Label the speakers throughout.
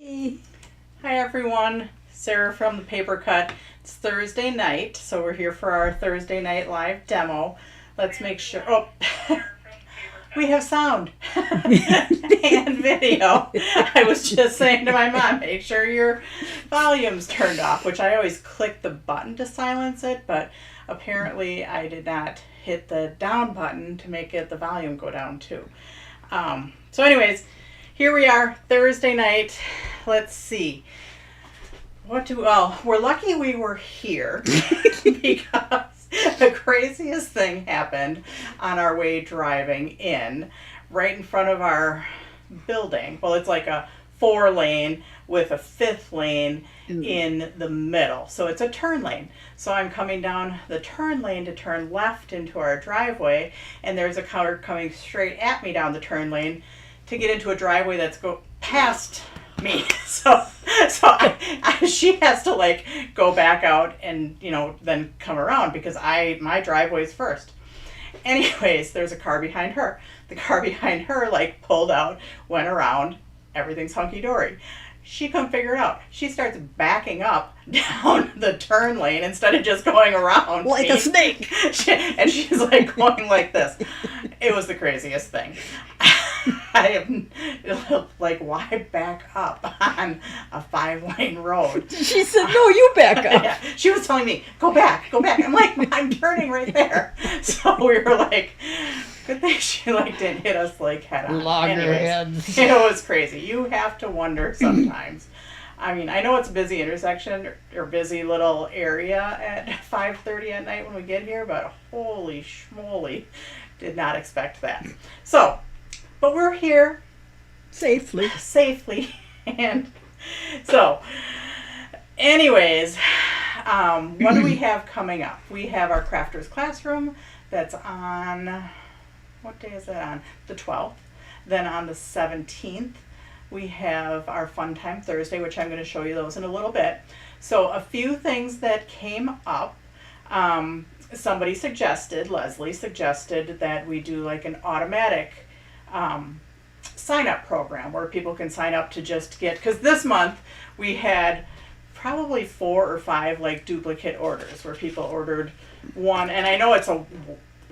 Speaker 1: Hi everyone, Sarah from the Paper Cut. It's Thursday night, so we're here for our Thursday night live demo. Let's make sure. Oh, we have sound and video. I was just saying to my mom, make sure your volume's turned off, which I always click the button to silence it, but apparently I did not hit the down button to make the volume go down too. Anyways, here we are, Thursday night. Let's see. We're lucky we were here because the craziest thing happened on our way driving in, right in front of our building. Well, it's like a 4-lane with a 5th lane in the middle. So it's a turn lane. So I'm coming down the turn lane to turn left into our driveway, and there's a car coming straight at me down the turn lane to get into a driveway that's go past me. So she has to like go back out and then come around because my driveway's first. Anyways, there's a car behind her. The car behind her like pulled out, went around, everything's hunky dory. She couldn't figure it out. She starts backing up down the turn lane instead of just going around
Speaker 2: like a snake.
Speaker 1: And she's like going like this. It was the craziest thing. I am like, why back up on a 5-lane road?
Speaker 2: She said, no, you back up.
Speaker 1: Yeah, she was telling me, go back. I'm like, I'm turning right there. So we were like, good thing she didn't hit us head on.
Speaker 2: Loggerheads.
Speaker 1: It was crazy. You have to wonder sometimes. I mean, I know it's a busy intersection or busy little area at 5:30 at night when we get here, but holy schmoly, did not expect that. So, but we're here
Speaker 2: safely.
Speaker 1: And so, anyways, what do we have coming up? We have our Crafters Classroom that's on, what day is that on? The 12th. Then on the 17th, we have our Fun Time Thursday, which I'm going to show you those in a little bit. So a few things that came up. Leslie suggested that we do like an automatic sign-up program where people can sign up to just get, because this month we had probably 4 or 5 duplicate orders where people ordered one, and I know it's a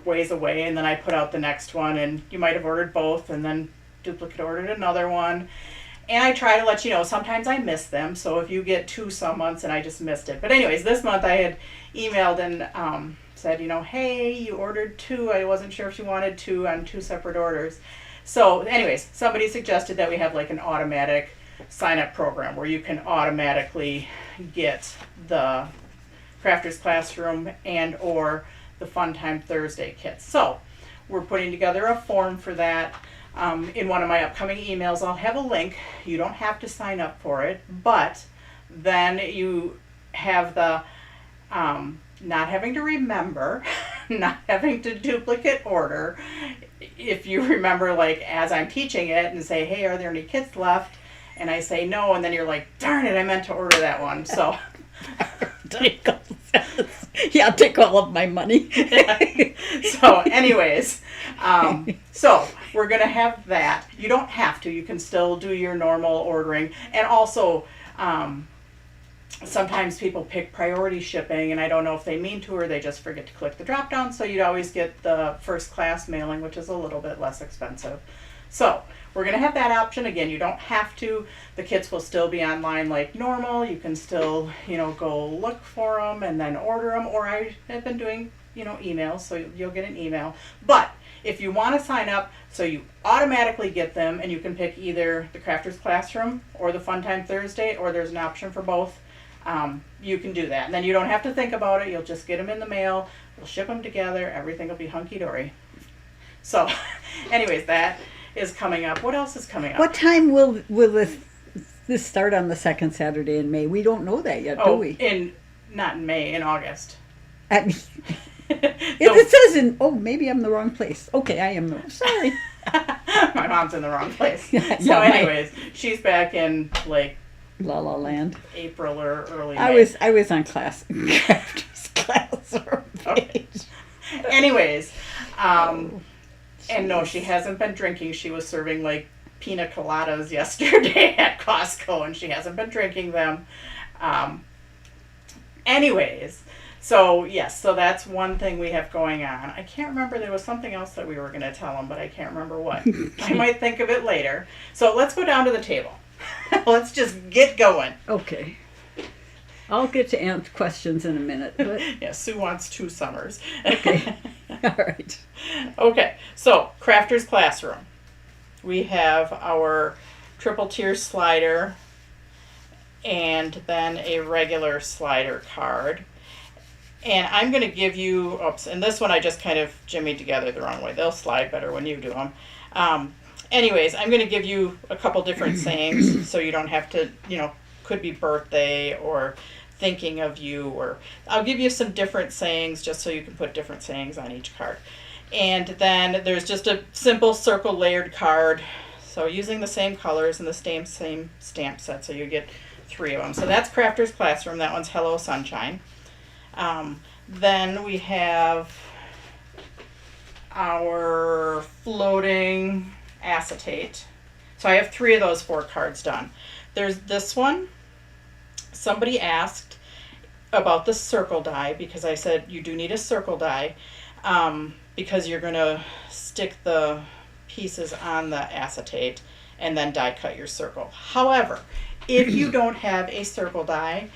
Speaker 1: ways away, and then I put out the next one, and you might have ordered both, and then duplicate ordered another one. And I try to let you know, sometimes I miss them, so if you get 2 some months and I just missed it. But anyways, this month I had emailed and said, hey, you ordered 2. I wasn't sure if you wanted 2 on 2 separate orders. So anyways, somebody suggested that we have an automatic sign-up program where you can automatically get the Crafters Classroom and or the Fun Time Thursday kits. So we're putting together a form for that. In one of my upcoming emails, I'll have a link. You don't have to sign up for it, but then you have the not having to remember, not having to duplicate order. If you remember, as I'm teaching it and say, hey, are there any kits left? And I say no, and then you're like, darn it, I meant to order that one. So
Speaker 2: yeah, take all of my money.
Speaker 1: Yeah. So anyways, so we're going to have that. You don't have to. You can still do your normal ordering. And also, sometimes people pick priority shipping, and I don't know if they mean to or they just forget to click the drop down. So you'd always get the first class mailing, which is a little bit less expensive. So we're going to have that option. Again, you don't have to. The kits will still be online like normal. You can still, go look for them and then order them. Or I have been doing, emails, so you'll get an email. But if you want to sign up so you automatically get them, and you can pick either the Crafters Classroom or the Fun Time Thursday, or there's an option for both, you can do that. And then you don't have to think about it. You'll just get them in the mail. We'll ship them together. Everything will be hunky-dory. So anyways, that is coming up. What else is coming up?
Speaker 2: What time will this start on the second Saturday in May? We don't know that yet, do we?
Speaker 1: Not in May, in August.
Speaker 2: It says maybe I'm in the wrong place. Okay, I am sorry.
Speaker 1: My mom's in the wrong place. So anyways, she's back in
Speaker 2: La La Land.
Speaker 1: April or early May.
Speaker 2: I was on Crafters Classroom.
Speaker 1: Okay. Anyways, and no, she hasn't been drinking. She was serving pina coladas yesterday at Costco, and she hasn't been drinking them. Anyways, so yes, so that's one thing we have going on. I can't remember, there was something else that we were going to tell them, but I can't remember what. I might think of it later. So let's go down to the table. Let's just get going.
Speaker 2: Okay. I'll get to Aunt's questions in a minute. But
Speaker 1: Yeah, Sue wants 2 summers.
Speaker 2: okay. All right.
Speaker 1: Okay, so Crafter's Classroom. We have our triple tier slider and then a regular slider card. And I'm going to give you, oops, and this one I just kind of jimmied together the wrong way. They'll slide better when you do them. Anyways, I'm going to give you a couple different sayings so you don't have to, could be birthday or thinking of you, or I'll give you some different sayings just so you can put different sayings on each card. And then there's just a simple circle layered card. So using the same colors and the same stamp set, so you get 3 of them. So that's Crafter's Classroom. That one's Hello Sunshine. Then we have our floating acetate. So I have 3 of those 4 cards done. There's this one. Somebody asked about the circle die because I said you do need a circle die because you're going to stick the pieces on the acetate and then die cut your circle. However, if you don't have a circle die,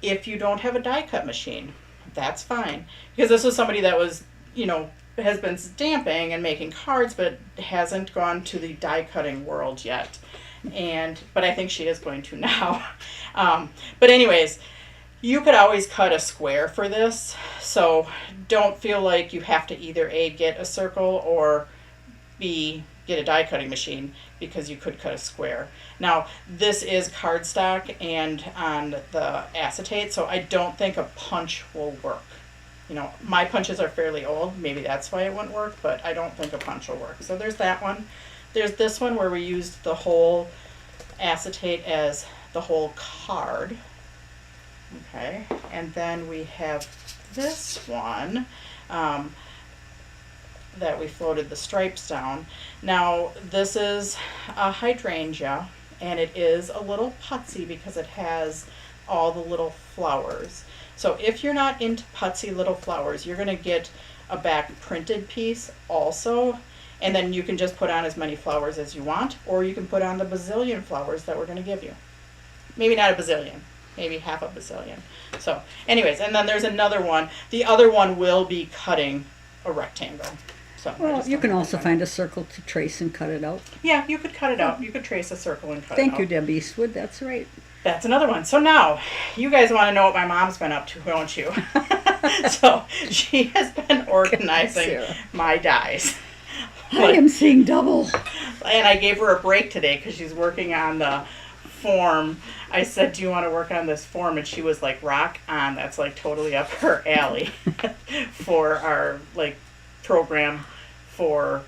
Speaker 1: if you don't have a die cut machine, that's fine. Because this was somebody that was, has been stamping and making cards, but hasn't gone to the die cutting world yet. But I think she is going to now. But anyways, you could always cut a square for this. So don't feel like you have to either A, get a circle, or B, get a die cutting machine, because you could cut a square. Now, this is cardstock and on the acetate, so I don't think a punch will work. My punches are fairly old. Maybe that's why it wouldn't work, but I don't think a punch will work. So there's that one. There's this one where we used the whole acetate as the whole card. Okay, and then we have this one that we floated the stripes down. Now, this is a hydrangea, and it is a little putsy because it has all the little flowers. So if you're not into putsy little flowers, you're going to get a back printed piece also, and then you can just put on as many flowers as you want, or you can put on the bazillion flowers that we're going to give you. Maybe not a bazillion, maybe half a bazillion. So anyways, and then there's another one. The other one will be cutting a rectangle. So
Speaker 2: Well, you can also find a circle to trace and cut it out.
Speaker 1: Yeah, you could cut it out. You could trace a circle and cut it out.
Speaker 2: Thank you, Debbie Eastwood. That's right.
Speaker 1: That's another one. So now, you guys want to know what my mom's been up to, don't you? So she has been organizing
Speaker 2: Sarah.
Speaker 1: my dies.
Speaker 2: I am seeing double.
Speaker 1: And I gave her a break today because she's working on the form. I said, do you want to work on this form? And she was like, rock on. That's like totally up her alley for our program for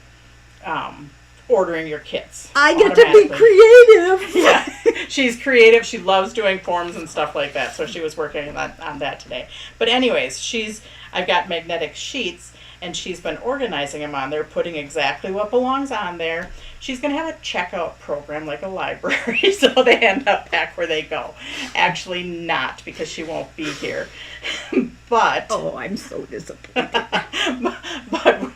Speaker 1: ordering your kits.
Speaker 2: I get to be creative.
Speaker 1: Yeah, she's creative. She loves doing forms and stuff like that. So she was working on that today. But anyways, I've got magnetic sheets, and she's been organizing them on there, putting exactly what belongs on there. She's going to have a checkout program like a library, so they end up back where they go. Actually not, because she won't be here. But
Speaker 2: Oh, I'm so disappointed.
Speaker 1: but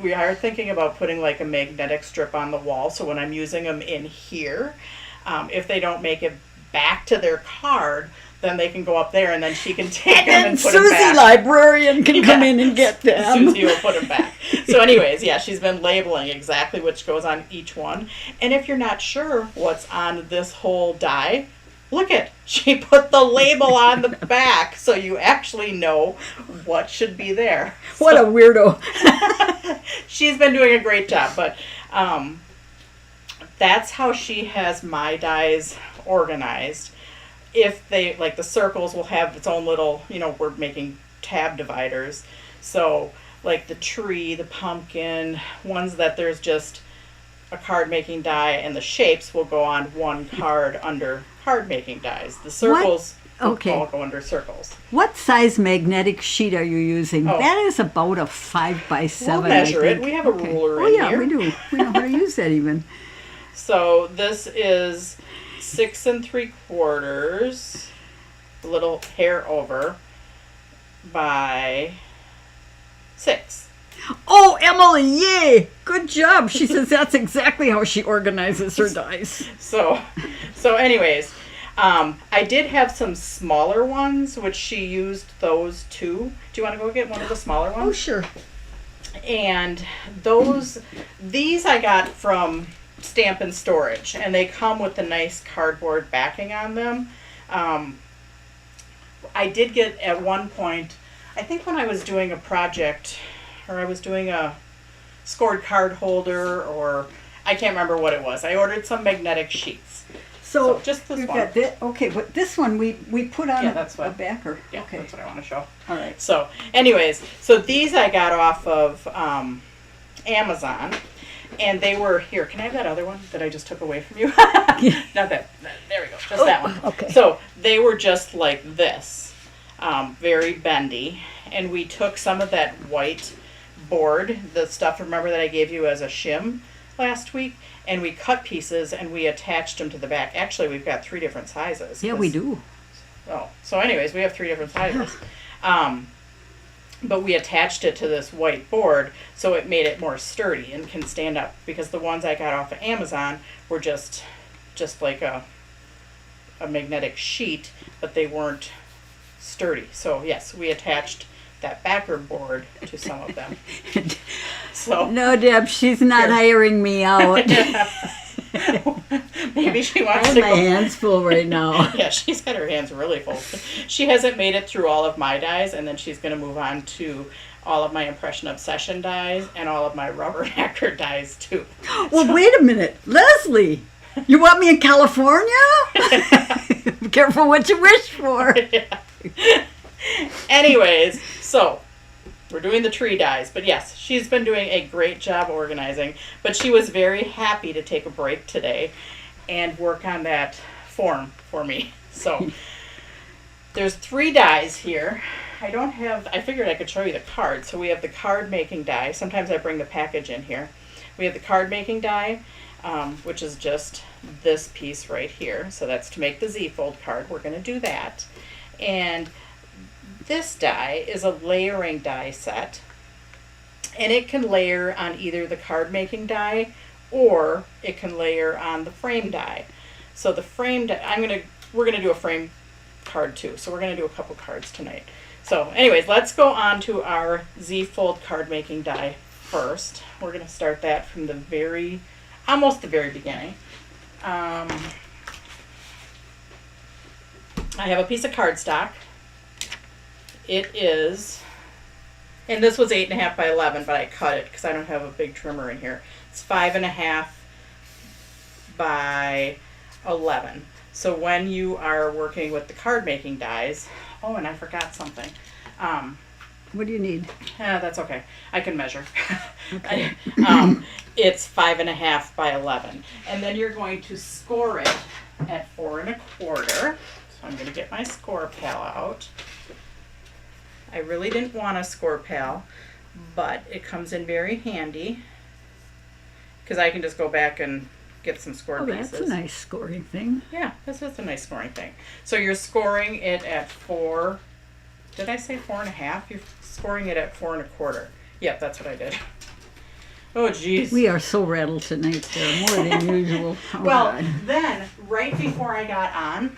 Speaker 1: we are thinking about putting like a magnetic strip on the wall, so when I'm using them in here, if they don't make it back to their card, then they can go up there, and then she can take them and put them
Speaker 2: Susie
Speaker 1: back.
Speaker 2: librarian can come in and get them.
Speaker 1: Susie will put them back. So anyways, yeah, she's been labeling exactly which goes on each one. And if you're not sure what's on this whole die, look it. She put the label on the back, so you actually know what should be there.
Speaker 2: What a weirdo.
Speaker 1: She's been doing a great job, but that's how she has my dies organized. If they, like the circles will have its own little, we're making tab dividers. So like the tree, the pumpkin, ones that there's just a card making die, and the shapes will go on one card under card making dies. The circles
Speaker 2: Okay.
Speaker 1: all go under circles.
Speaker 2: What size magnetic sheet are you using?
Speaker 1: Oh.
Speaker 2: That is about a 5 by 7.
Speaker 1: We'll measure
Speaker 2: I
Speaker 1: it.
Speaker 2: think.
Speaker 1: We have a
Speaker 2: Okay.
Speaker 1: ruler
Speaker 2: Oh
Speaker 1: in
Speaker 2: yeah,
Speaker 1: here.
Speaker 2: we do. We know how to use that even.
Speaker 1: So this is 6 3/4, a little hair over, by 6.
Speaker 2: Oh, Emily, yay! Good job. She says that's exactly how she organizes her dice.
Speaker 1: So anyways, I did have some smaller ones, which she used those too. Do you want to go get one of the smaller ones?
Speaker 2: Oh, sure.
Speaker 1: And these I got from Stamp and Storage, and they come with the nice cardboard backing on them. I did get at one point, I think when I was doing a project, or I was doing a scored card holder, or I can't remember what it was. I ordered some magnetic sheets. So just this
Speaker 2: you've
Speaker 1: one.
Speaker 2: got okay, but this one we put on
Speaker 1: that's
Speaker 2: a
Speaker 1: what-
Speaker 2: backer.
Speaker 1: Yeah,
Speaker 2: Okay.
Speaker 1: that's what I want to show.
Speaker 2: All right.
Speaker 1: So, anyways, so these I got off of Amazon, and they were here. Can I have that other one that I just took away from you? Not that. There we go. Just that one.
Speaker 2: Okay.
Speaker 1: So they were just like this, very bendy, and we took some of that white board, the stuff. Remember that I gave you as a shim last week, and we cut pieces and we attached them to the back. Actually, we've got 3 different sizes.
Speaker 2: Yeah, we do.
Speaker 1: Oh, so anyways, we have 3 different sizes. But we attached it to this white board so it made it more sturdy and can stand up, because the ones I got off of Amazon were just like a magnetic sheet, but they weren't sturdy. So yes, we attached that backer board to some of them. So
Speaker 2: No, Deb, she's not hiring me out.
Speaker 1: maybe she
Speaker 2: I
Speaker 1: wants
Speaker 2: have
Speaker 1: to
Speaker 2: my
Speaker 1: go.
Speaker 2: hands full right now.
Speaker 1: Yeah, she's got her hands really full. She hasn't made it through all of my dies, and then she's going to move on to all of my Impression Obsession dies and all of my Rubbernecker dies too.
Speaker 2: Well, wait a minute, Leslie. You want me in California? Be careful what you wish for.
Speaker 1: Anyways, so we're doing the tree dies, but yes, she's been doing a great job organizing, but she was very happy to take a break today and work on that form for me. So there's 3 dies here. I figured I could show you the card. So we have the card making die. Sometimes I bring the package in here. We have the card making die, which is just this piece right here. So that's to make the Z-fold card. We're going to do that. And this die is a layering die set, and it can layer on either the card making die or it can layer on the frame die. So the frame die, we're gonna do a frame card too. So we're gonna do a couple cards tonight. So anyways, let's go on to our Z-fold card making die first. We're gonna start that from almost the very beginning. I have a piece of cardstock. It is, and this was 8.5 by 11, but I cut it because I don't have a big trimmer in here. It's 5.5 by 11. So when you are working with the card making dies, oh, and I forgot something.
Speaker 2: What do you need?
Speaker 1: That's okay. I can measure.
Speaker 2: Okay.
Speaker 1: It's 5.5 by 11, and then you're going to score it at 4 1/4. So I'm going to get my score pal out. I really didn't want a score pal, but it comes in very handy because I can just go back and get some scored pieces.
Speaker 2: That's a nice scoring thing.
Speaker 1: Yeah, this is a nice scoring thing. So you're scoring it at 4. Did I say 4.5? You're scoring it at 4 1/4. Yep, that's what I did. Oh, geez.
Speaker 2: We are so rattled tonight, Sarah, more than usual. Oh,
Speaker 1: Well,
Speaker 2: God.
Speaker 1: then, right before I got on,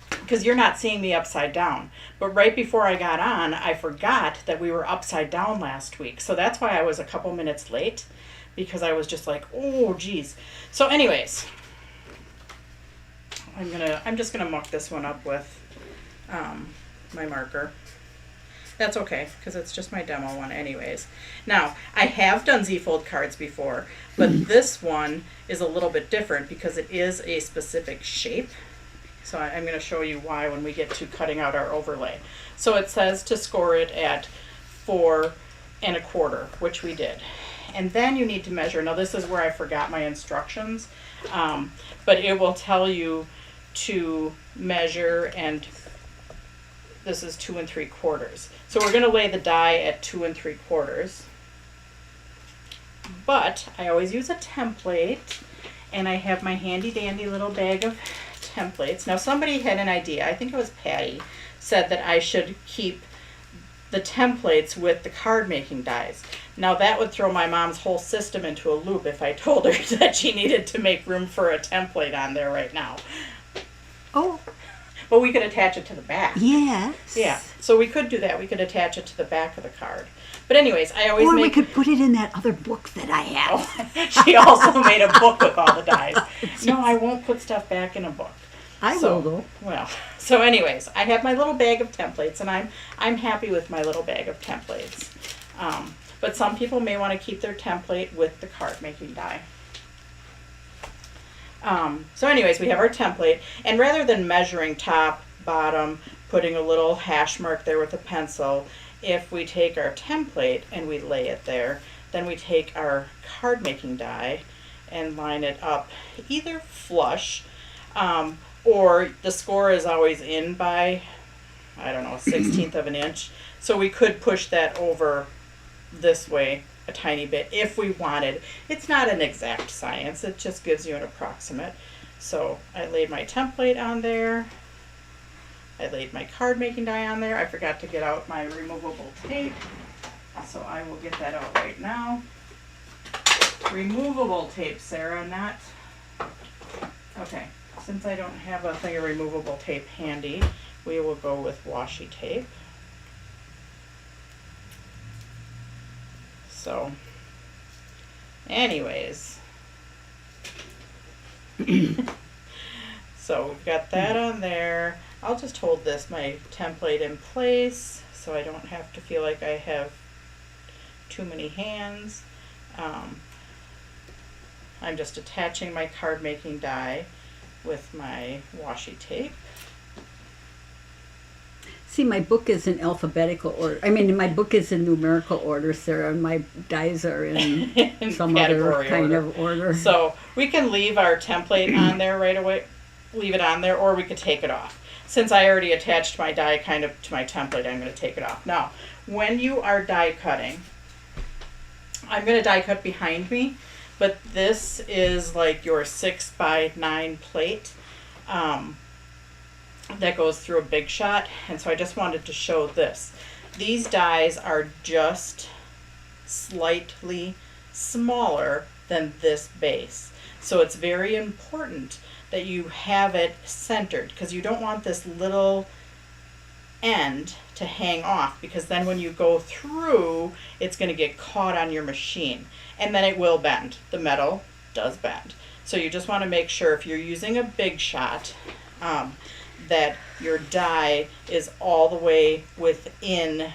Speaker 1: because you're not seeing me upside down, but right before I got on, I forgot that we were upside down last week. So that's why I was a couple minutes late, because I was just like, oh, geez. So anyways, I'm just gonna muck this one up with my marker. That's okay, because it's just my demo one anyways. Now, I have done Z-fold cards before, but this one is a little bit different because it is a specific shape. So I'm going to show you why when we get to cutting out our overlay. So it says to score it at 4 1/4, which we did. And then you need to measure. Now this is where I forgot my instructions, but it will tell you to measure, and this is 2 3/4. So we're going to lay the die at 2 3/4. But I always use a template, and I have my handy dandy little bag of templates. Now somebody had an idea, I think it was Patty, said that I should keep the templates with the card making dies. Now that would throw my mom's whole system into a loop if I told her that she needed to make room for a template on there right now.
Speaker 2: Oh,
Speaker 1: But we could attach it to the back.
Speaker 2: yes.
Speaker 1: Yeah, so we could do that. We could attach it to the back of the card. But anyways, I always
Speaker 2: Or
Speaker 1: make...
Speaker 2: we could put it in that other book that I have.
Speaker 1: Oh, she also made a book with all the dies. No, I won't put stuff back in a book.
Speaker 2: I
Speaker 1: So,
Speaker 2: will, though.
Speaker 1: Well, so anyways, I have my little bag of templates, and I'm happy with my little bag of templates. But some people may want to keep their template with the card making die. So anyways, we have our template, and rather than measuring top, bottom, putting a little hash mark there with a pencil, if we take our template and we lay it there, then we take our card making die and line it up either flush, or the score is always in by, I don't know, 1/16 of an inch. So we could push that over this way a tiny bit if we wanted. It's not an exact science, it just gives you an approximate. So I laid my template on there. I laid my card making die on there. I forgot to get out my removable tape, so I will get that out right now. Removable tape, Sarah, not... Okay, since I don't have a thing of removable tape handy, we will go with washi tape. So, anyways. So we've got that on there. I'll just hold my template in place so I don't have to feel like I have too many hands. I'm just attaching my card making die with my washi tape.
Speaker 2: See, my book is in alphabetical order. I mean, my book is in numerical order, Sarah, and my dies are in some other
Speaker 1: Category
Speaker 2: kind
Speaker 1: order.
Speaker 2: of order.
Speaker 1: So we can leave our template on there right away, leave it on there, or we could take it off. Since I already attached my die kind of to my template, I'm going to take it off. Now, when you are die cutting, I'm going to die cut behind me, but this is like your 6x9 plate that goes through a Big Shot, and so I just wanted to show this. These dies are just slightly smaller than this base, so it's very important that you have it centered, because you don't want this little end to hang off, because then when you go through, it's going to get caught on your machine, and then it will bend. The metal does bend. So you just want to make sure if you're using a Big Shot that your die is all the way within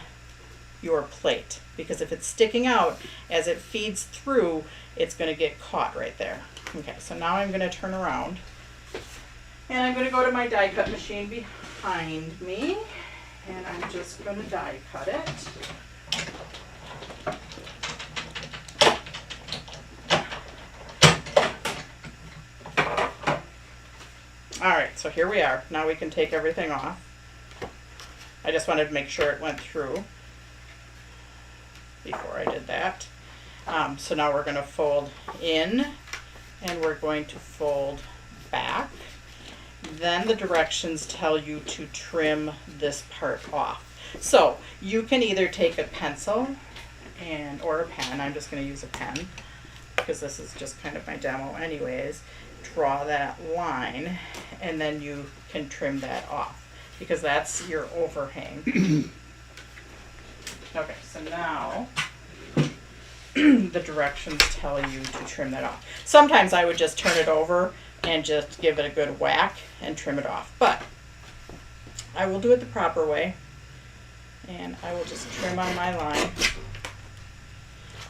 Speaker 1: your plate, because if it's sticking out as it feeds through, it's going to get caught right there. Okay, so now I'm going to turn around, and I'm going to go to my die cut machine behind me, and I'm just going to die cut it. Alright, so here we are. Now we can take everything off. I just wanted to make sure it went through before I did that. So now we're going to fold in, and we're going to fold back. Then the directions tell you to trim this part off. So you can either take a pencil or a pen. I'm just going to use a pen because this is just kind of my demo anyways. Draw that line, and then you can trim that off because that's your overhang. Okay, so now the directions tell you to trim that off. Sometimes I would just turn it over and just give it a good whack and trim it off, but I will do it the proper way, and I will just trim on my line.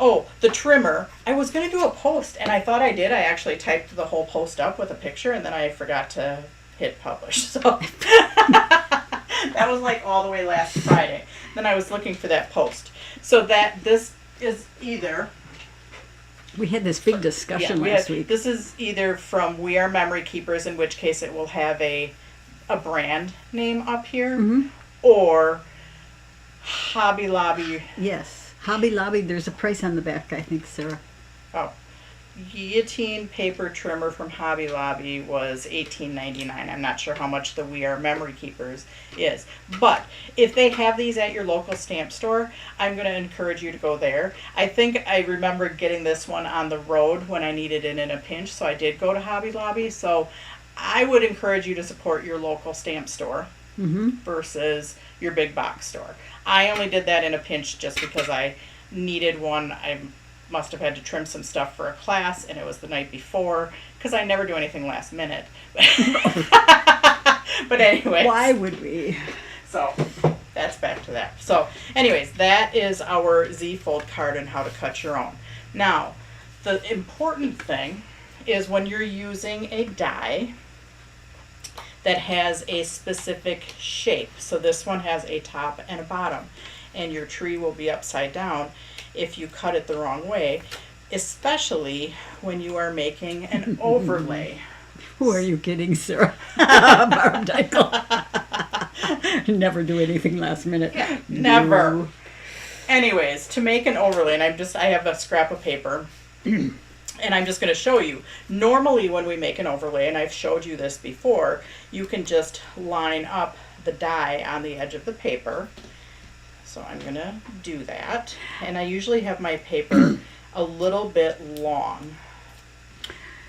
Speaker 1: Oh, the trimmer. I was going to do a post, and I thought I did. I actually typed the whole post up with a picture, and then I forgot to hit publish. So that was like all the way last Friday. Then I was looking for that post. So this is either...
Speaker 2: We had this big discussion last week.
Speaker 1: This is either from We Are Memory Keepers, in which case it will have a brand name up here, or Hobby Lobby.
Speaker 2: Yes. Hobby Lobby, there's a price on the back, I think, Sarah.
Speaker 1: Oh, guillotine paper trimmer from Hobby Lobby was $18.99. I'm not sure how much the We Are Memory Keepers is. But if they have these at your local stamp store, I'm going to encourage you to go there. I think I remember getting this one on the road when I needed it in a pinch, so I did go to Hobby Lobby. So I would encourage you to support your local stamp store versus your big box store. I only did that in a pinch just because I needed one. I must have had to trim some stuff for a class, and it was the night before, because I never do anything last minute. But anyway.
Speaker 2: Why would we?
Speaker 1: So that's back to that. So anyways, that is our Z-fold card and how to cut your own. Now, the important thing is when you're using a die that has a specific shape. So this one has a top and a bottom, and your tree will be upside down if you cut it the wrong way, especially when you are making an overlay.
Speaker 2: Who are you kidding, Sarah? Barb Dykle. Never do anything last minute.
Speaker 1: Yeah, never.
Speaker 2: No.
Speaker 1: Anyways, to make an overlay, and I have a scrap of paper, and I'm just going to show you. Normally when we make an overlay, and I've showed you this before, you can just line up the die on the edge of the paper. So I'm going to do that. And I usually have my paper a little bit long.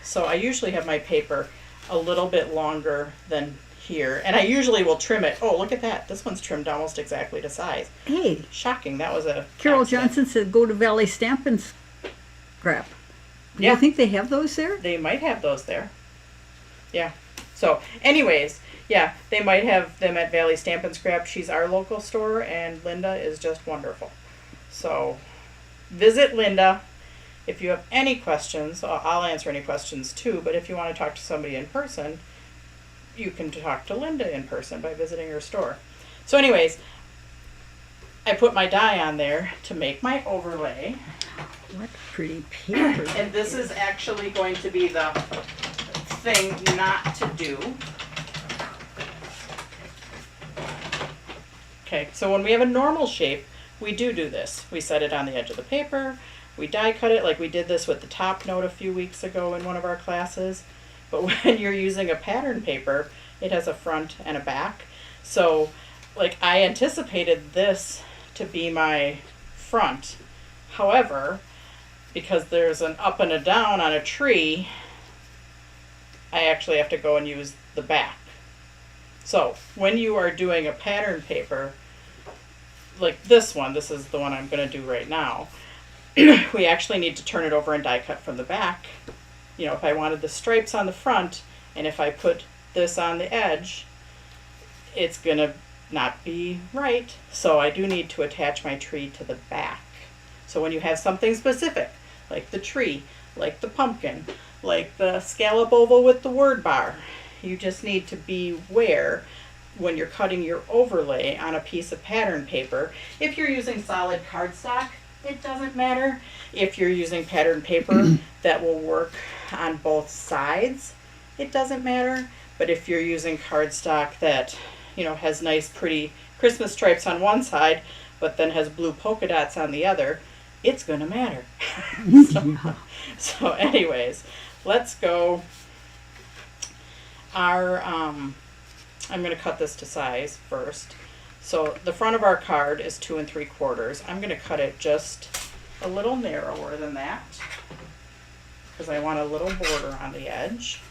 Speaker 1: So I usually have my paper a little bit longer than here. And I usually will trim it. Oh, look at that. This one's trimmed almost exactly to size.
Speaker 2: Hey,
Speaker 1: Shocking. That was a
Speaker 2: Carol
Speaker 1: accident.
Speaker 2: Johnson said go to Valley Stamp and Scrap. Do
Speaker 1: Yeah.
Speaker 2: you think they have those there?
Speaker 1: They might have those there. Yeah. So anyways, yeah, they might have them at Valley Stamp and Scrap. She's our local store, and Linda is just wonderful. So visit Linda. If you have any questions, I'll answer any questions too, but if you want to talk to somebody in person, you can talk to Linda in person by visiting her store. So anyways, I put my die on there to make my overlay.
Speaker 2: What pretty paper.
Speaker 1: And this is actually going to be the thing not to do. Okay, so when we have a normal shape, we do this. We set it on the edge of the paper, we die cut it, like we did this with the top note a few weeks ago in one of our classes. But when you're using a pattern paper, it has a front and a back. So, like, I anticipated this to be my front. However, because there's an up and a down on a tree, I actually have to go and use the back. So when you are doing a pattern paper, like this one, this is the one I'm going to do right now, we actually need to turn it over and die cut from the back. You know, if I wanted the stripes on the front, and if I put this on the edge, it's going to not be right. So I do need to attach my tree to the back. So when you have something specific, like the tree, like the pumpkin, like the scallop oval with the word bar, you just need to beware when you're cutting your overlay on a piece of pattern paper. If you're using solid cardstock, it doesn't matter. If you're using pattern paper that will work on both sides, it doesn't matter. But if you're using cardstock that, you know, has nice pretty Christmas stripes on one side, but then has blue polka dots on the other, it's gonna matter. So anyways, let's go. I'm gonna cut this to size first. So the front of our card is 2 3/4. I'm gonna cut it just a little narrower than that because I want a little border on the edge.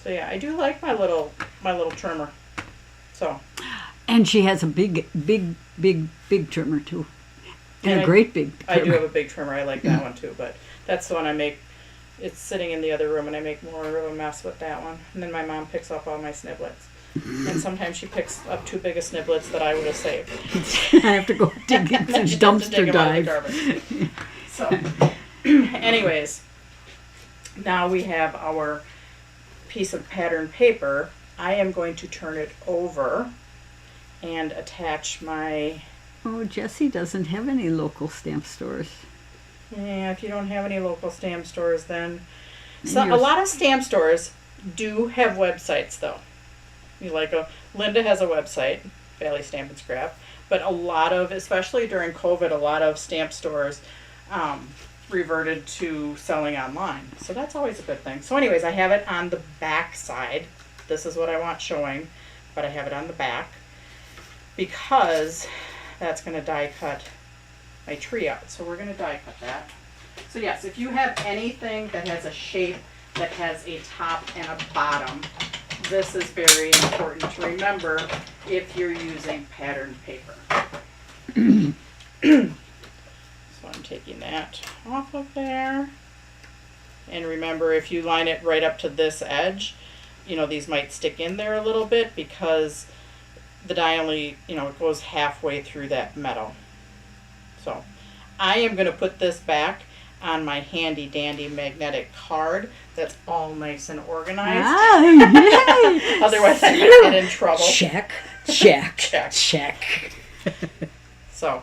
Speaker 1: So yeah, I do like my little trimmer. So.
Speaker 2: And she has a big trimmer too. And a great big trimmer.
Speaker 1: I do have a big trimmer. I like that one too, but that's the one I make. It's sitting in the other room, and I make more of a mess with that one. And then my mom picks up all my sniblets. And sometimes she picks up too big of sniblets that I would have saved.
Speaker 2: I have to go dig it
Speaker 1: Then
Speaker 2: to
Speaker 1: she has to dig
Speaker 2: dumpster
Speaker 1: 'em out of the
Speaker 2: dive.
Speaker 1: garbage. So, anyways, now we have our piece of pattern paper. I am going to turn it over and attach my...
Speaker 2: Oh, Jessie doesn't have any local stamp stores.
Speaker 1: Yeah, if you don't have any local stamp stores, then... So, a lot of stamp stores do have websites, though. Linda has a website, Valley Stamp and Scrap, but a lot of, especially during COVID, a lot of stamp stores reverted to selling online. So that's always a good thing. So anyways, I have it on the back side. This is what I want showing, but I have it on the back because that's going to die cut my tree out. So we're going to die cut that. So yes, if you have anything that has a shape that has a top and a bottom, this is very important to remember if you're using patterned paper. So I'm taking that off of there. And remember, if you line it right up to this edge, you know, these might stick in there a little bit because the die only, you know, it goes halfway through that metal. So I am going to put this back on my handy dandy magnetic card that's all nice and organized.
Speaker 2: Ah,
Speaker 1: Otherwise I might get in trouble.
Speaker 2: check, check,
Speaker 1: Check.
Speaker 2: check.
Speaker 1: So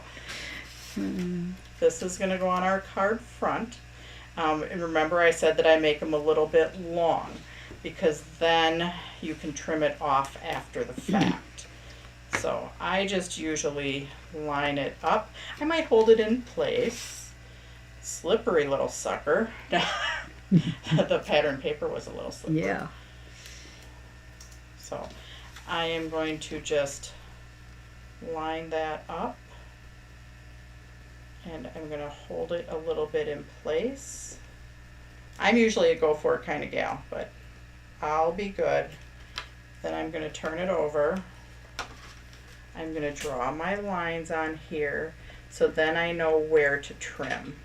Speaker 1: this is going to go on our card front. And remember I said that I make them a little bit long because then you can trim it off after the fact. So I just usually line it up. I might hold it in place. Slippery little sucker. The pattern paper was a little slippery.
Speaker 2: Yeah.
Speaker 1: So I am going to just line that up. And I'm going to hold it a little bit in place. I'm usually a go for it kind of gal, but I'll be good. Then I'm going to turn it over. I'm going to draw my lines on here so then I know where to trim.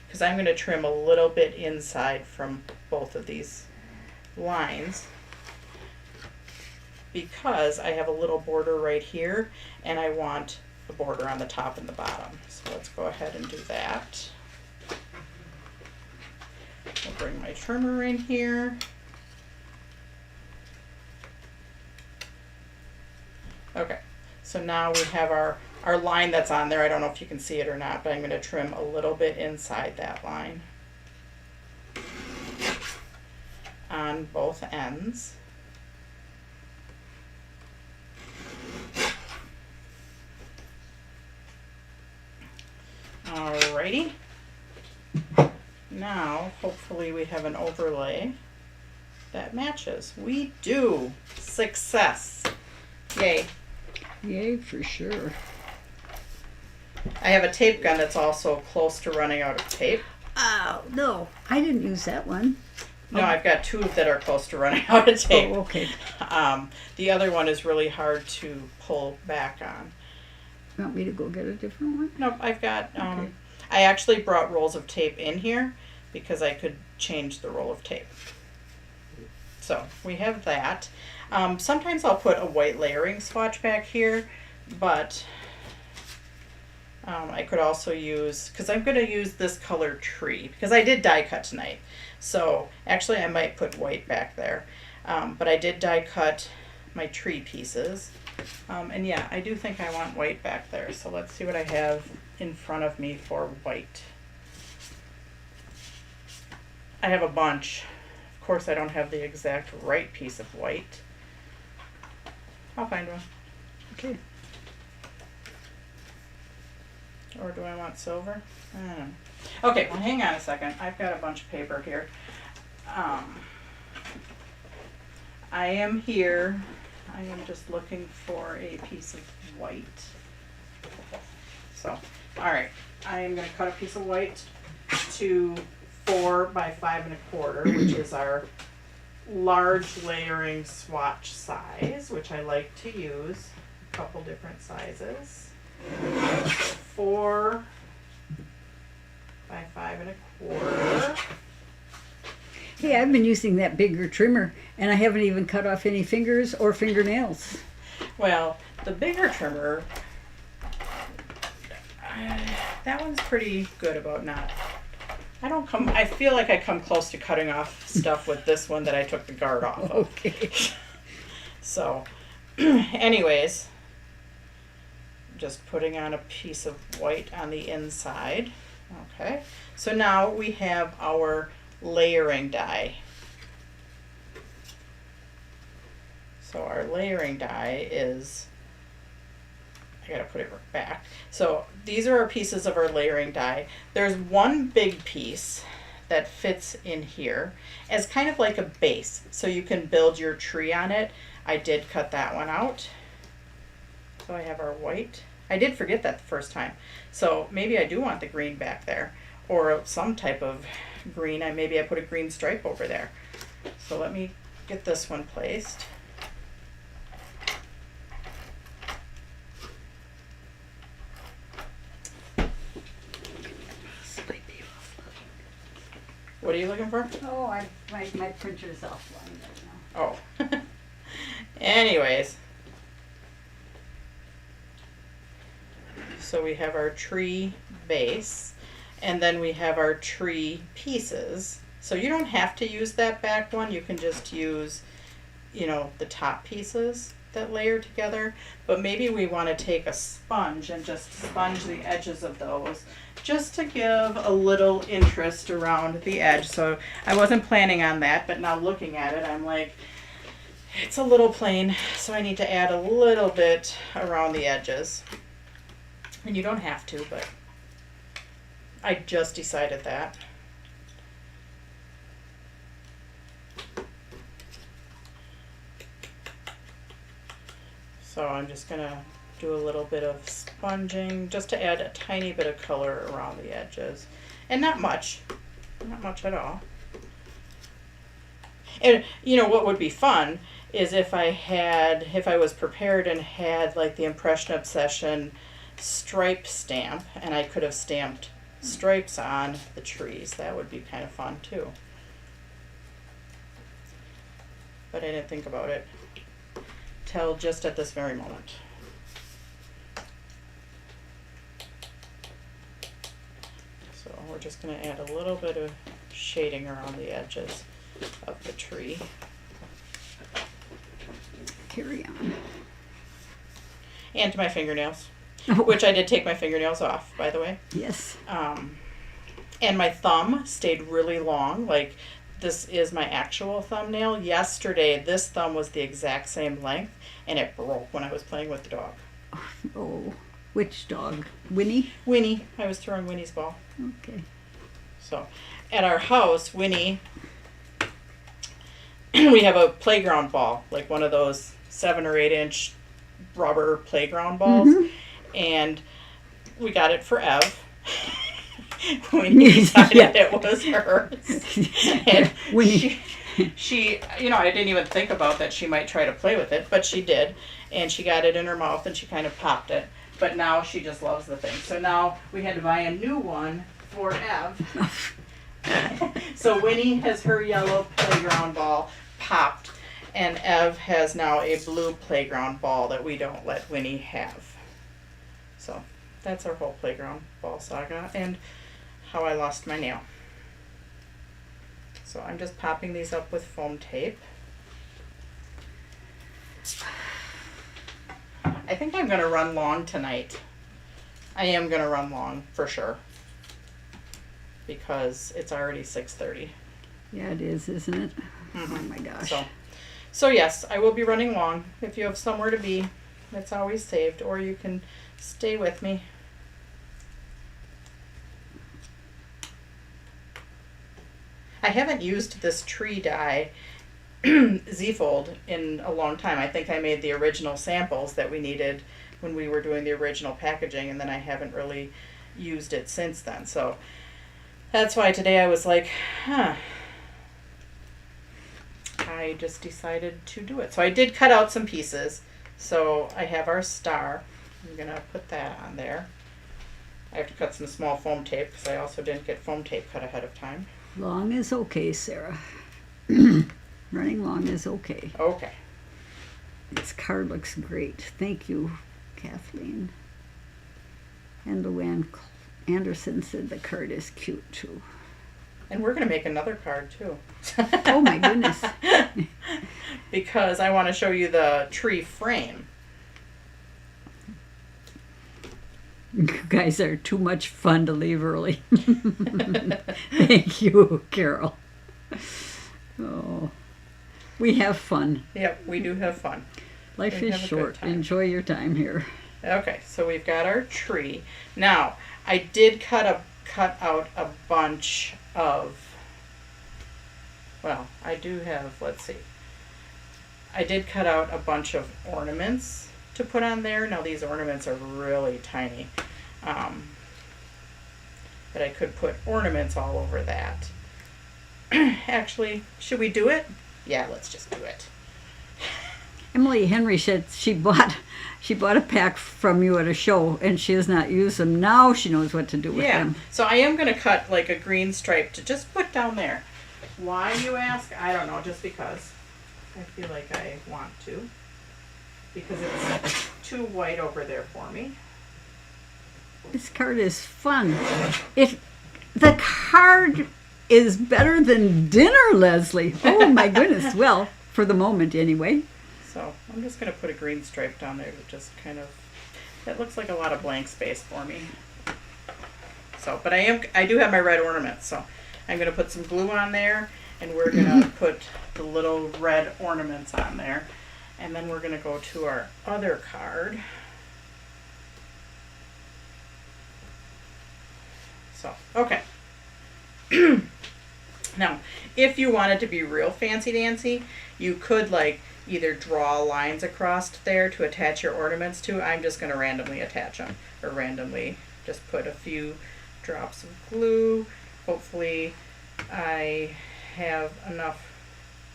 Speaker 1: Because I'm going to trim a little bit inside from both of these lines because I have a little border right here and I want the border on the top and the bottom. So let's go ahead and do that. I'll bring my trimmer in here. Okay, so now we have our line that's on there. I don't know if you can see it or not, but I'm going to trim a little bit inside that line on both ends. Alrighty. Now, hopefully we have an overlay that matches. We do. Success. Yay.
Speaker 2: Yay, for sure.
Speaker 1: I have a tape gun that's also close to running out of tape.
Speaker 2: Oh, no. I didn't use that one.
Speaker 1: No, I've got two that are close to running out of tape.
Speaker 2: Oh, okay.
Speaker 1: The other one is really hard to pull back on.
Speaker 2: You want me to go get a different one?
Speaker 1: Nope, I've got,
Speaker 2: Okay.
Speaker 1: I actually brought rolls of tape in here because I could change the roll of tape. So we have that. Sometimes I'll put a white layering swatch back here, but I could also use, because I'm going to use this color tree, because I did die cut tonight. So actually I might put white back there. But I did die cut my tree pieces. And yeah, I do think I want white back there. So let's see what I have in front of me for white. I have a bunch. Of course I don't have the exact right piece of white. I'll find one.
Speaker 2: Okay.
Speaker 1: Or do I want silver? I don't know. Okay, well hang on a second. I've got a bunch of paper here. I am here. I am just looking for a piece of white. So, alright. I am going to cut a piece of white to 4 by 5 1/4, which is our large layering swatch size, which I like to use. A couple different sizes. 4 by 5 1/4.
Speaker 2: Hey, I've been using that bigger trimmer, and I haven't even cut off any fingers or fingernails.
Speaker 1: Well, the bigger trimmer, that one's pretty good about not. I feel like I come close to cutting off stuff with this one that I took the guard off of.
Speaker 2: Okay.
Speaker 1: So, anyways, just putting on a piece of white on the inside. Okay, so now we have our layering die. So our layering die is, I gotta put it back. So these are our pieces of our layering die. There's one big piece that fits in here as kind of like a base, so you can build your tree on it. I did cut that one out. So I have our white. I did forget that the first time. So maybe I do want the green back there, or some type of green. Maybe I put a green stripe over there. So let me get this one placed. What are you looking for?
Speaker 2: Oh, my printer's offline right now.
Speaker 1: Oh. Anyways. So we have our tree base, and then we have our tree pieces. So you don't have to use that back one. You can just use, the top pieces that layer together. But maybe we want to take a sponge and just sponge the edges of those, just to give a little interest around the edge. So I wasn't planning on that, but now looking at it, I'm like, it's a little plain, so I need to add a little bit around the edges. And you don't have to, but I just decided that. So I'm just gonna do a little bit of sponging just to add a tiny bit of color around the edges. And not much at all. And what would be fun is if I was prepared and had like the Impression Obsession stripe stamp, and I could have stamped stripes on the trees. That would be kind of fun too. But I didn't think about it till just at this very moment. So we're just going to add a little bit of shading around the edges of the tree.
Speaker 2: Carry on.
Speaker 1: And to my fingernails,
Speaker 2: Oh.
Speaker 1: which I did take my fingernails off, by the way.
Speaker 2: Yes.
Speaker 1: And my thumb stayed really long. Like, this is my actual thumbnail. Yesterday, this thumb was the exact same length, and it broke when I was playing with the dog.
Speaker 2: Oh, which dog? Winnie?
Speaker 1: Winnie. I was throwing Winnie's ball.
Speaker 2: Okay.
Speaker 1: So, at our house, Winnie, we have a playground ball, like one of those 7 or 8 inch rubber playground balls.
Speaker 2: Mhm.
Speaker 1: And we got it for Ev. Winnie decided it was hers. And
Speaker 2: Winnie.
Speaker 1: she, I didn't even think about that she might try to play with it, but she did. And she got it in her mouth and she kind of popped it. But now she just loves the thing. So now we had to buy a new one for Ev. So Winnie has her yellow playground ball popped, and Ev has now a blue playground ball that we don't let Winnie have. So that's our whole playground ball saga and how I lost my nail. So I'm just popping these up with foam tape. I think I'm going to run long tonight. I am going to run long for sure, because it's already 6:30.
Speaker 2: Yeah, it is, isn't it?
Speaker 1: Mm-hmm.
Speaker 2: Oh my gosh.
Speaker 1: So yes, I will be running long. If you have somewhere to be, it's always saved, or you can stay with me. I haven't used this tree die Z-fold in a long time. I think I made the original samples that we needed when we were doing the original packaging, and then I haven't really used it since then. So that's why today I was like, I just decided to do it. So I did cut out some pieces. So I have our star. I'm going to put that on there. I have to cut some small foam tape because I also didn't get foam tape cut ahead of time.
Speaker 2: Long is okay, Sarah. Running long is okay.
Speaker 1: Okay.
Speaker 2: This card looks great. Thank you, Kathleen. And Luann Anderson said the card is cute too.
Speaker 1: And we're going to make another card too.
Speaker 2: Oh my goodness.
Speaker 1: Because I want to show you the tree frame.
Speaker 2: You guys are too much fun to leave early. Thank you, Carol. Oh, we have fun.
Speaker 1: Yep, we do have fun.
Speaker 2: Life
Speaker 1: We
Speaker 2: is
Speaker 1: have a good
Speaker 2: short.
Speaker 1: time.
Speaker 2: Enjoy your time here.
Speaker 1: Okay, so we've got our tree. Now, I did cut out a bunch of, well, I do have, let's see. I did cut out a bunch of ornaments to put on there. Now these ornaments are really tiny. But I could put ornaments all over that. Actually, should we do it? Yeah, let's just do it.
Speaker 2: Emily Henry said she bought a pack from you at a show, and she has not used them. Now she knows what to do with
Speaker 1: Yeah,
Speaker 2: them.
Speaker 1: so I am going to cut like a green stripe to just put down there. Why, you ask? I don't know, just because. I feel like I want to. Because it's too white over there for me.
Speaker 2: This card is fun. The card is better than dinner, Leslie. Oh my goodness. Well, for the moment anyway.
Speaker 1: So I'm just going to put a green stripe down there to just kind of, that looks like a lot of blank space for me. So, but I do have my red ornaments, so I'm going to put some glue on there, and we're going to put the little red ornaments on there. And then we're going to go to our other card. So, okay. Now, if you wanted to be real fancy dancy, you could like either draw lines across there to attach your ornaments to. I'm just going to randomly attach them, or randomly just put a few drops of glue. Hopefully I have enough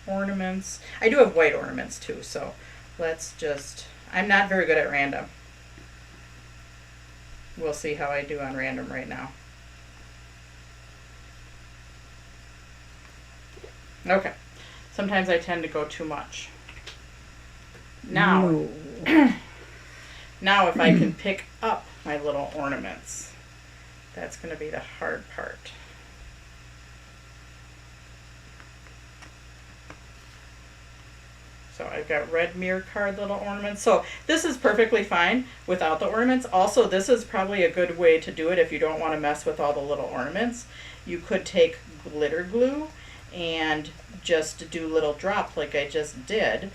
Speaker 1: ornaments. I do have white ornaments too, so let's just, I'm not very good at random. We'll see how I do on random right now. Okay. Sometimes I tend to go too much. Now,
Speaker 2: No.
Speaker 1: now if I can pick up my little ornaments, that's going to be the hard part. So I've got red mirror card little ornaments. So this is perfectly fine without the ornaments. Also, this is probably a good way to do it if you don't want to mess with all the little ornaments. You could take glitter glue and just do little drops like I just did,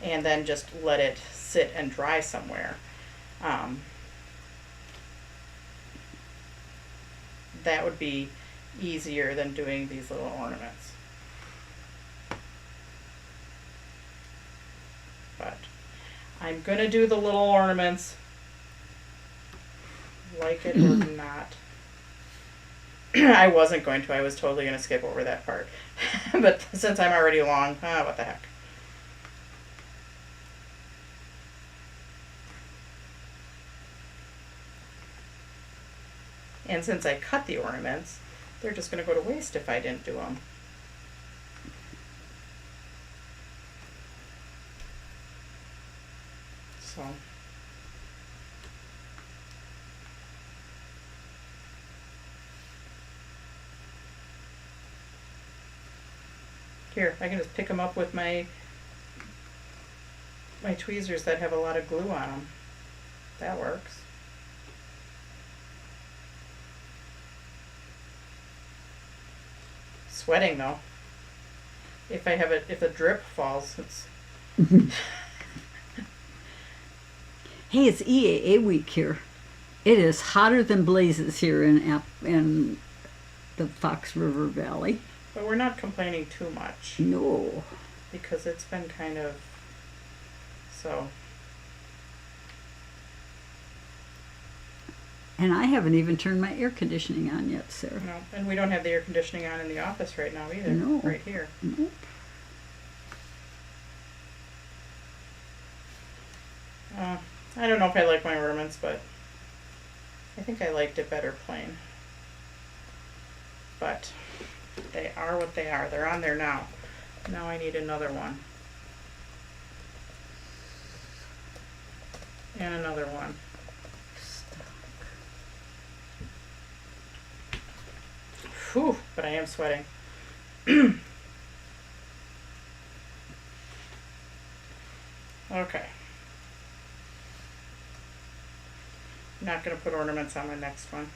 Speaker 1: and then just let it sit and dry somewhere. That would be easier than doing these little ornaments. But I'm gonna do the little ornaments, like it or not. I wasn't going to. I was totally going to skip over that part. But since I'm already long, what the heck. And since I cut the ornaments, they're just going to go to waste if I didn't do them. So. Here, I can just pick them up with my tweezers that have a lot of glue on them. That works. Sweating though. If the drip falls, it's.
Speaker 2: Hey, it's EAA week here. It is hotter than blazes here in the Fox River Valley.
Speaker 1: But we're not complaining too much.
Speaker 2: No.
Speaker 1: Because it's been kind of so.
Speaker 2: And I haven't even turned my air conditioning on yet, Sarah.
Speaker 1: No, and we don't have the air conditioning on in the office right now either.
Speaker 2: No.
Speaker 1: Right here.
Speaker 2: Nope.
Speaker 1: I don't know if I like my ornaments, but I think I liked it better plain. But they are what they are. They're on there now. Now I need another one. And another one. Whew, but I am sweating. Okay. I'm not going to put ornaments on my next one.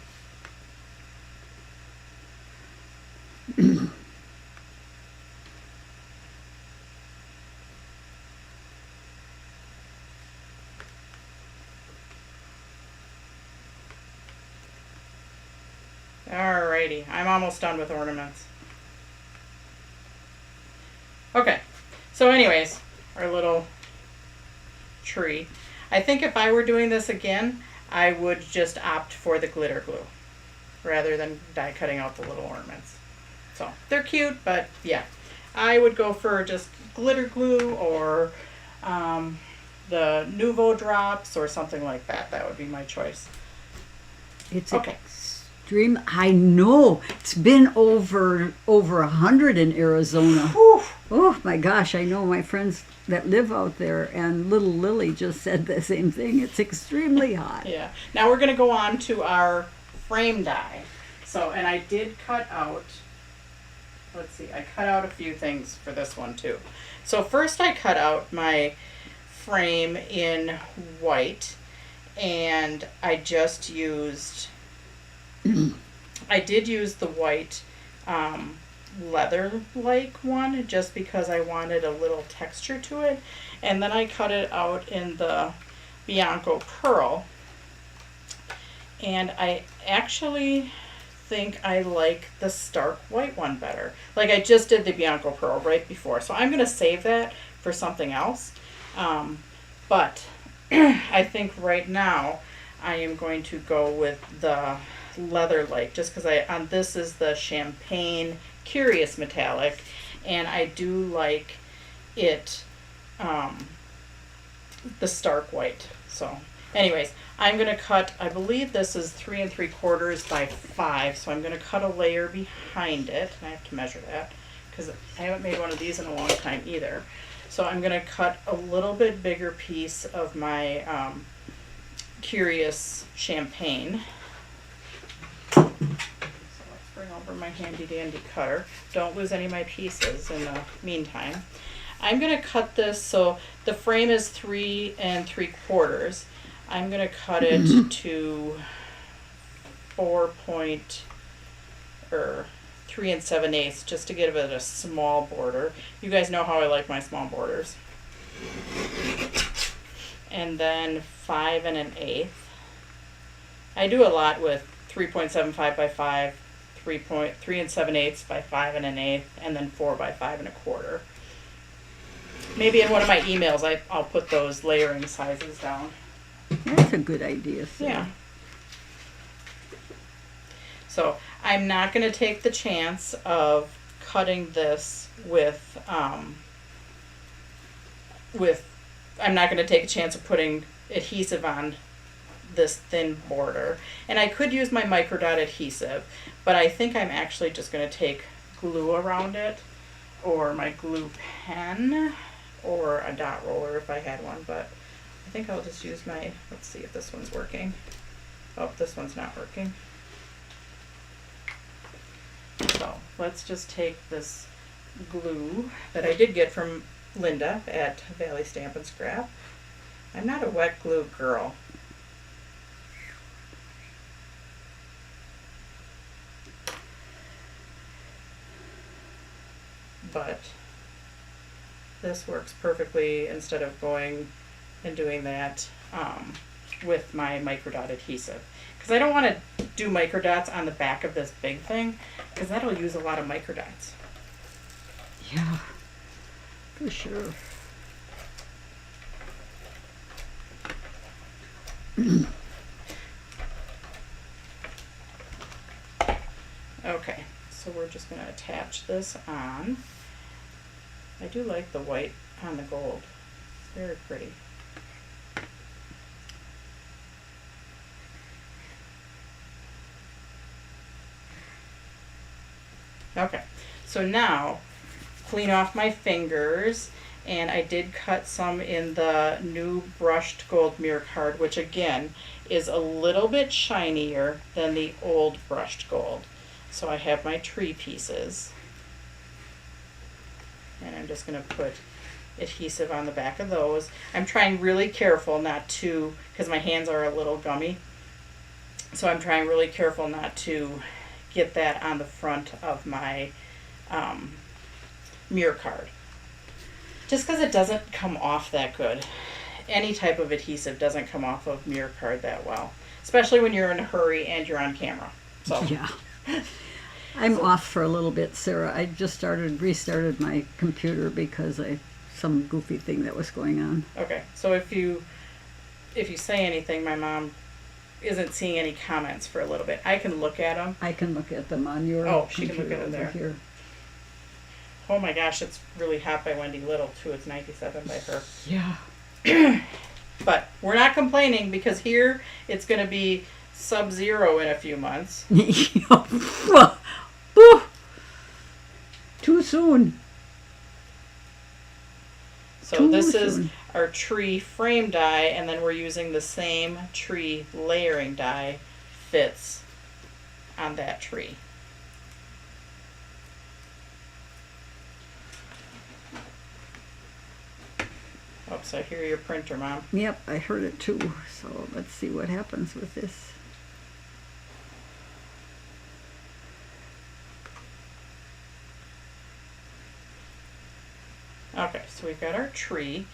Speaker 1: Alrighty, I'm almost done with ornaments. Okay, so anyways, our little tree. I think if I were doing this again, I would just opt for the glitter glue rather than die cutting out the little ornaments. So they're cute, but yeah, I would go for just glitter glue or the Nouveau drops or something like that. That would be my choice.
Speaker 2: It's
Speaker 1: Okay.
Speaker 2: extreme. I know. It's been over 100 in Arizona.
Speaker 1: Whew.
Speaker 2: Oh my gosh, I know my friends that live out there, and little Lily just said the same thing. It's extremely hot.
Speaker 1: Yeah. Now we're going to go on to our frame die. So, and I did cut out, let's see, I cut out a few things for this one too. So first I cut out my frame in white, and I just used, I did use the white leather-like one just because I wanted a little texture to it. And then I cut it out in the Bianco Pearl. And I actually think I like the stark white one better. Like I just did the Bianco Pearl right before. So I'm going to save that for something else. But I think right now I am going to go with the leather-like just because on this is the Champagne Curious Metallic, and I do like it, the stark white. So anyways, I'm going to cut, I believe this is 3 3/4 by 5, so I'm going to cut a layer behind it, and I have to measure that because I haven't made one of these in a long time either. So I'm going to cut a little bit bigger piece of my Curious Champagne. So let's bring over my handy dandy cutter. Don't lose any of my pieces in the meantime. I'm going to cut this, so the frame is 3 3/4. I'm going to cut it to 3 7/8 just to give it a small border. You guys know how I like my small borders. And then 5 1/8. I do a lot with 3.75 by 5, 3 7/8 by 5 1/8, and then 4 by 5 1/4. Maybe in one of my emails I'll put those layering sizes down.
Speaker 2: That's a good idea, Sarah.
Speaker 1: Yeah. So I'm not going to take the chance of cutting this with I'm not going to take a chance of putting adhesive on this thin border. And I could use my microdot adhesive, but I think I'm actually just going to take glue around it, or my glue pen, or a dot roller if I had one, but I think I'll just use my, let's see if this one's working. Oh, this one's not working. So let's just take this glue that I did get from Linda at Valley Stamp and Scrap. I'm not a wet glue girl. But this works perfectly instead of going and doing that with my microdot adhesive. Because I don't want to do microdots on the back of this big thing, because that'll use a lot of microdots.
Speaker 2: Yeah, for sure.
Speaker 1: Okay, so we're just going to attach this on. I do like the white on the gold. It's very pretty. Okay, so now clean off my fingers, and I did cut some in the new brushed gold mirror card, which again is a little bit shinier than the old brushed gold. So I have my tree pieces, and I'm just going to put adhesive on the back of those. I'm trying really careful not to, because my hands are a little gummy, so I'm trying really careful not to get that on the front of my mirror card. Just because it doesn't come off that good. Any type of adhesive doesn't come off of mirror card that well, especially when you're in a hurry and you're on camera. So
Speaker 2: Yeah. I'm off for a little bit, Sarah. I just restarted my computer because some goofy thing that was going on.
Speaker 1: Okay, so if you say anything, my mom isn't seeing any comments for a little bit. I can look at them.
Speaker 2: I can look at them on your
Speaker 1: she can look at them
Speaker 2: over
Speaker 1: there.
Speaker 2: here.
Speaker 1: Oh my gosh, it's really hot by Wendy Little too. It's 97 by her.
Speaker 2: Yeah.
Speaker 1: But we're not complaining because here it's going to be sub-zero in a few months.
Speaker 2: Too soon.
Speaker 1: So this is our tree frame die, and then we're using the same tree layering die fits on that tree. Oops, I hear your printer, Mom.
Speaker 2: Yep, I heard it too. So let's see what happens with this.
Speaker 1: Okay, so we've got our tree,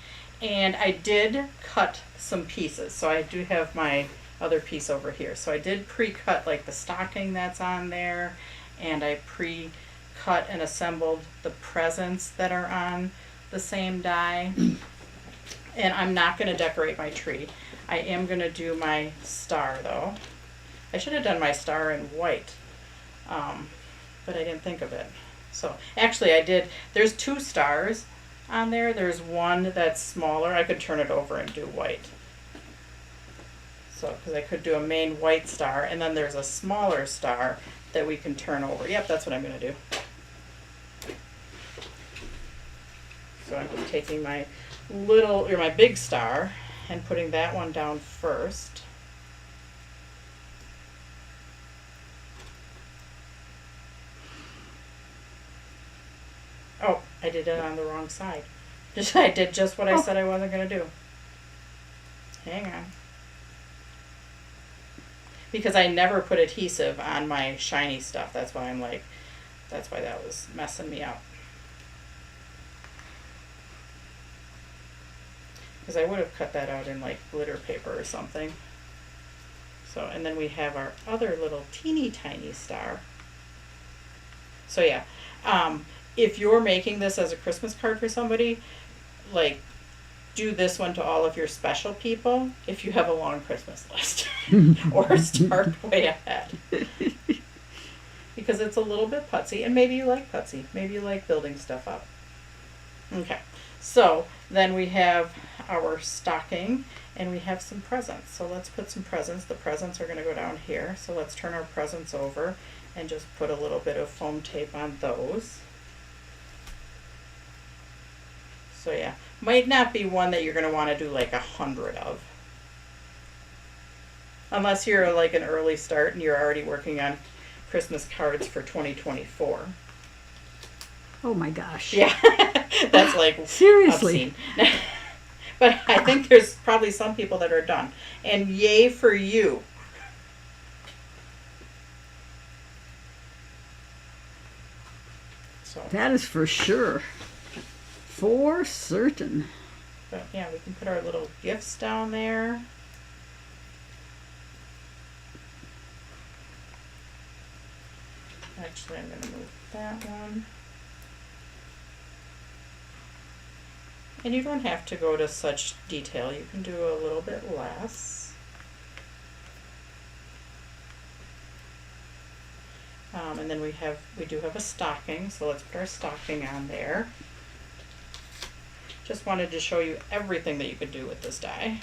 Speaker 1: and I did cut some pieces. So I do have my other piece over here. So I did pre-cut like the stocking that's on there, and I pre-cut and assembled the presents that are on the same die. And I'm not going to decorate my tree. I am going to do my star though. I should have done my star in white, but I didn't think of it. So actually I did. There's 2 stars on there. There's one that's smaller. I could turn it over and do white. So, because I could do a main white star, and then there's a smaller star that we can turn over. Yep, that's what I'm going to do. So I'm taking my my big star and putting that one down first. Oh, I did it on the wrong side. I did just what I said I wasn't going to do. Hang on. Because I never put adhesive on my shiny stuff. That's why that's why that was messing me up. Because I would have cut that out in like glitter paper or something. So, and then we have our other little teeny tiny star. So yeah, if you're making this as a Christmas card for somebody, like do this one to all of your special people if you have a long Christmas list. Or start way ahead. Because it's a little bit putsy, and maybe you like putsy. Maybe you like building stuff up. Okay, so then we have our stocking, and we have some presents. So let's put some presents. The presents are going to go down here. So let's turn our presents over and just put a little bit of foam tape on those. So yeah, might not be one that you're going to want to do like 100 of. Unless you're like an early start and you're already working on Christmas cards for 2024.
Speaker 2: Oh my gosh.
Speaker 1: Yeah, that's like
Speaker 2: seriously.
Speaker 1: Obscene. But I think there's probably some people that are done. And yay for you. So
Speaker 2: that is for sure. For certain.
Speaker 1: But yeah, we can put our little gifts down there. Actually, I'm going to move that one. And you don't have to go to such detail. You can do a little bit less. And then we do have a stocking, so let's put our stocking on there. Just wanted to show you everything that you could do with this die.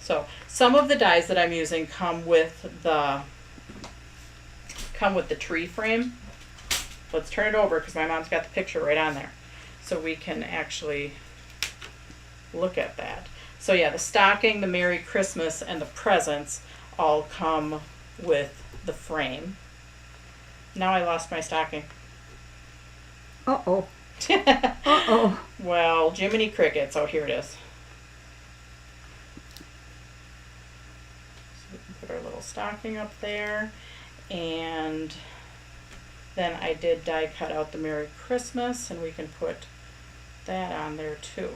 Speaker 1: So some of the dies that I'm using come with the tree frame. Let's turn it over because my mom's got the picture right on there. So we can actually look at that. So yeah, the stocking, the Merry Christmas, and the presents all come with the frame. Now I lost my stocking.
Speaker 2: Uh-oh. Uh-oh.
Speaker 1: Well, Jiminy Crickets. Oh, here it is. So we can put our little stocking up there. And then I did die cut out the Merry Christmas, and we can put that on there too.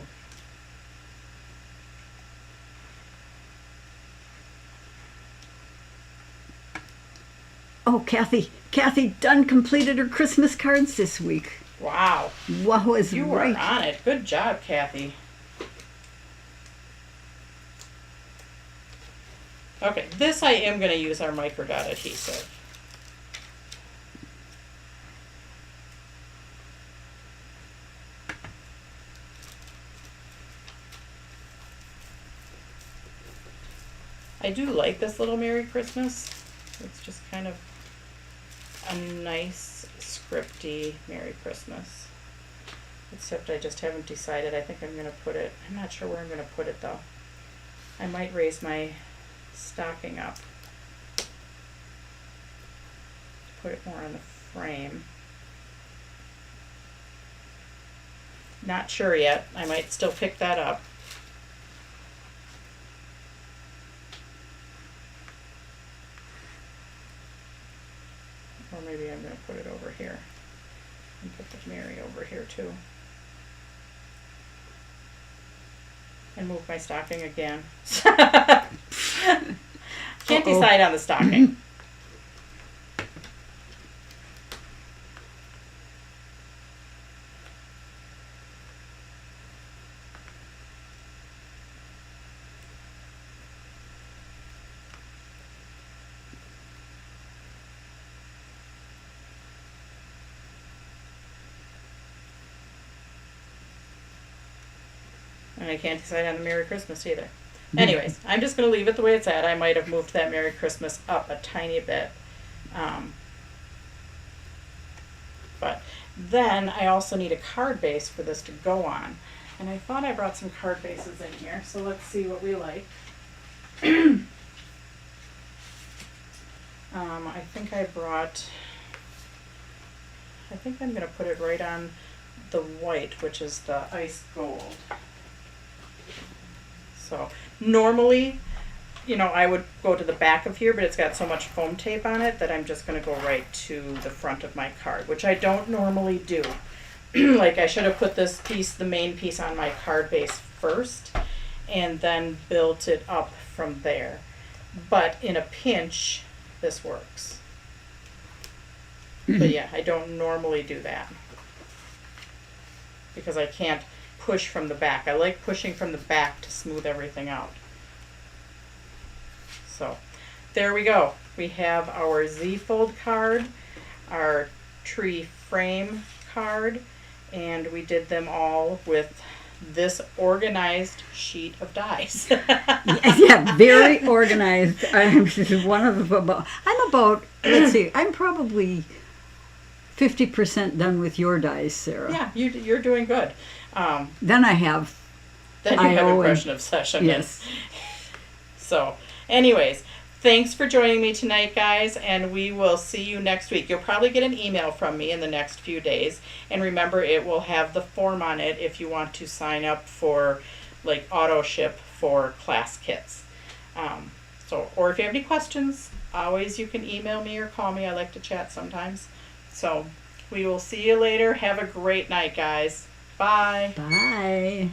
Speaker 2: Oh, Kathy Dunn completed her Christmas cards this week.
Speaker 1: Wow.
Speaker 2: Wow, is
Speaker 1: You were
Speaker 2: right.
Speaker 1: on it. Good job, Kathy. Okay, this I am going to use our microdot adhesive. I do like this little Merry Christmas. It's just kind of a nice, scripty Merry Christmas. Except I just haven't decided. I think I'm going to put it, I'm not sure where I'm going to put it though. I might raise my stocking up. Put it more on the frame. Not sure yet. I might still pick that up. Or maybe I'm going to put it over here. And put the Mary over here too. And move my stocking again. Can't decide on the stocking. And I can't decide on the Merry Christmas either. Anyways, I'm just going to leave it the way it's at. I might have moved that Merry Christmas up a tiny bit. But then I also need a card base for this to go on. And I thought I brought some card bases in here, so let's see what we like. I think I'm going to put it right on the white, which is the ice gold. So normally, I would go to the back of here, but it's got so much foam tape on it that I'm just going to go right to the front of my card, which I don't normally do. Like I should have put this piece, the main piece, on my card base first and then built it up from there. But in a pinch, this works. But yeah, I don't normally do that because I can't push from the back. I like pushing from the back to smooth everything out. So there we go. We have our Z-fold card, our tree frame card, and we did them all with this organized sheet of dies.
Speaker 2: Yeah, very organized. I'm about, let's see, I'm probably 50% done with your dies, Sarah.
Speaker 1: Yeah, you're doing good.
Speaker 2: Then I have
Speaker 1: Then you have
Speaker 2: IO
Speaker 1: impression obsession.
Speaker 2: Yes.
Speaker 1: So, anyways, thanks for joining me tonight, guys, and we will see you next week. You'll probably get an email from me in the next few days, and remember, it will have the form on it if you want to sign up for like auto ship for class kits. Or if you have any questions, always you can email me or call me. I like to chat sometimes. So we will see you later. Have a great night, guys. Bye.
Speaker 2: Bye.